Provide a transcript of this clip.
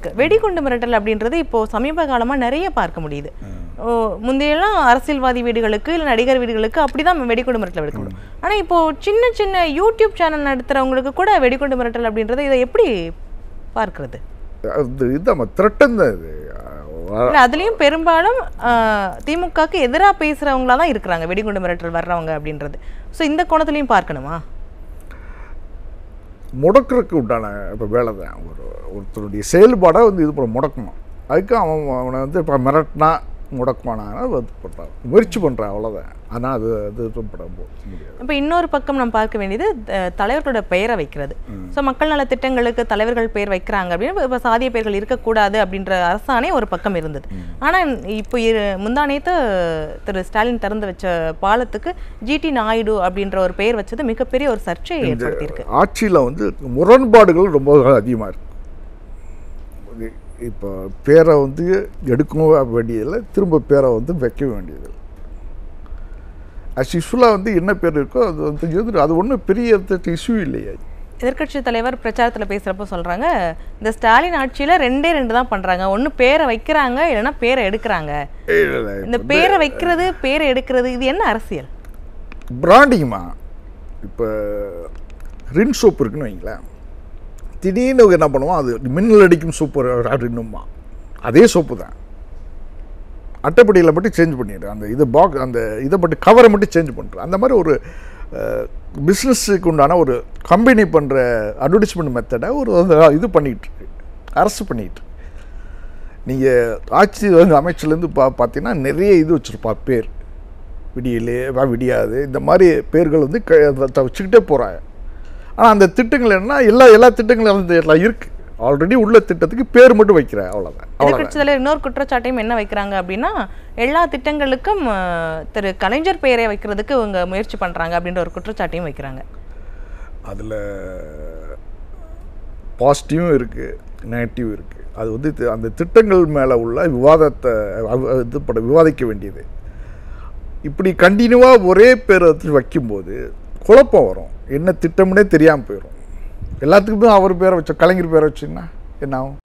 இருக்கு. வெடிகுண்டு மிரட்டல் அப்படின்றது இப்போ சமீப காலமா நிறைய பார்க்க முடியுது. முந்தையெல்லாம் அரசியல்வாதி வீடுகளுக்கு இல்லை நடிகர் வீடுகளுக்கு அப்படிதான் வெடிகுண்டு மிரட்டல் எடுக்க முடியும். ஆனா இப்போ சின்ன சின்ன யூடியூப் சேனல் நடத்துறவங்களுக்கு கூட வெடிகுண்டு மிரட்டல் அப்படின்றது இதை எப்படி பார்க்கிறது? அதுலயும் பெரும்பாலும் திமுகக்கு எதிராக பேசுறவங்களா தான் இருக்கிறாங்க வெடிகுண்டு மிரட்டல் வர்றவங்க அப்படின்றது. ஸோ இந்த கோணத்திலையும் பார்க்கணுமா? முடக்கிறதுக்கு உண்டான இப்போ வேலை தான். ஒருத்தருடைய செயல்பாடை வந்து இது முடக்கணும். அதுக்கு அவனை வந்து இப்போ மிரட்டினா முடக்குவானாங்க பண்ணுறான், முயற்சி பண்ணுறான், அவ்வளோதான். ஆனால் அது பட முடியாது. இப்போ இன்னொரு பக்கம் நம்ம பார்க்க வேண்டியது தலைவர்களோட பெயரை வைக்கிறது. ஸோ மக்கள் நல திட்டங்களுக்கு தலைவர்கள் பெயர் வைக்கிறாங்க அப்படின்னு இப்போ சாதிய பெயர்கள் இருக்கக்கூடாது அப்படின்ற அரசாணை ஒரு பக்கம் இருந்தது. ஆனால் இப்போ முந்தானேத்து திரு ஸ்டாலின் திறந்து வச்ச பாலத்துக்கு ஜிடி நாயுடு அப்படின்ற ஒரு பெயர் வச்சது மிகப்பெரிய ஒரு சர்ச்சையை ஏற்படுத்தியிருக்கு. ஆட்சியில் வந்து முரண்பாடுகள் ரொம்ப அதிகமாக இருக்கு. இப்போ பேரை வந்து எடுக்கவும் வேண்டியதில்லை, திரும்ப பேரை வந்து வைக்க வேண்டியதில்லை. யூஸ்வலாக வந்து என்ன பேர் இருக்கோ அது வந்து அது ஒன்றும் பெரிய இஷ்யூ இல்லையா. எதிர்கட்சி தலைவர் பிரச்சாரத்தில் பேசுகிறப்போ சொல்கிறாங்க, இந்த ஸ்டாலின் ஆட்சியில் 2 தான் பண்ணுறாங்க. ஒன்று பேரை வைக்கிறாங்க, இல்லைன்னா பேரை எடுக்கிறாங்க. இந்த பேரை வைக்கிறது பேரை எடுக்கிறது இது என்ன அரசியல்? பிராண்டிங்மா. இப்போ ரின் சோப்பு இருக்குன்னு வைங்களேன், திடீர்னு என்ன பண்ணுவோம், அது மின்னல் அடிக்கும் சூப்பர் அப்படின்னுமா, அதே சோப்பு தான். அட்டைப்படியில் மட்டும் சேஞ்ச் பண்ணிடுறேன், அந்த இது அந்த இதை மட்டும் கவரை மட்டும் சேஞ்ச் பண்ணுறேன். அந்த மாதிரி ஒரு பிஸ்னஸுக்கு உண்டான ஒரு கம்பெனி பண்ணுற அட்வர்டைஸ்மெண்ட் மெத்தடை ஒரு இது பண்ணிகிட்ருக்கு, அரசு பண்ணிகிட்டு. நீங்கள் ஆட்சி வந்து அமைச்சிலேருந்து பார்த்தீங்கன்னா நிறைய இது வச்சுருப்பா பேர், விடியலே விடியாது, இந்த மாதிரி பேர்கள் வந்து வச்சுக்கிட்டே போகிறாங்க. ஆனால் அந்த திட்டங்கள் என்ன எல்லா திட்டங்களும் வந்து எல்லாம் இருக்குது. ஆல்ரெடி உள்ள திட்டத்துக்கு பேர் மட்டும் வைக்கிறேன், அவ்வளோதான். எதிர்கட்சியில் இன்னொரு குற்றச்சாட்டையும் என்ன வைக்கிறாங்க அப்படின்னா, எல்லா திட்டங்களுக்கும் திரு கலைஞர் பெயரை வைக்கிறதுக்கு இவங்க முயற்சி பண்ணுறாங்க அப்படின்ற ஒரு குற்றச்சாட்டையும் வைக்கிறாங்க. அதில் பாசிட்டிவும் இருக்குது, நெகட்டிவ் இருக்குது. அது வந்து அந்த திட்டங்கள் மேலே உள்ள விவாதத்தை விவாதிக்க வேண்டியது. இப்படி கண்டினியூவாக ஒரே பேரை வைக்கும்போது குழப்பம் வரும், என்ன திட்டம்னே தெரியாமல் போயிடும். எல்லாத்துக்குமே அவர் பேரை வச்ச கலைஞர் பேரை வச்சிங்கன்னா என்ன ஆகும்?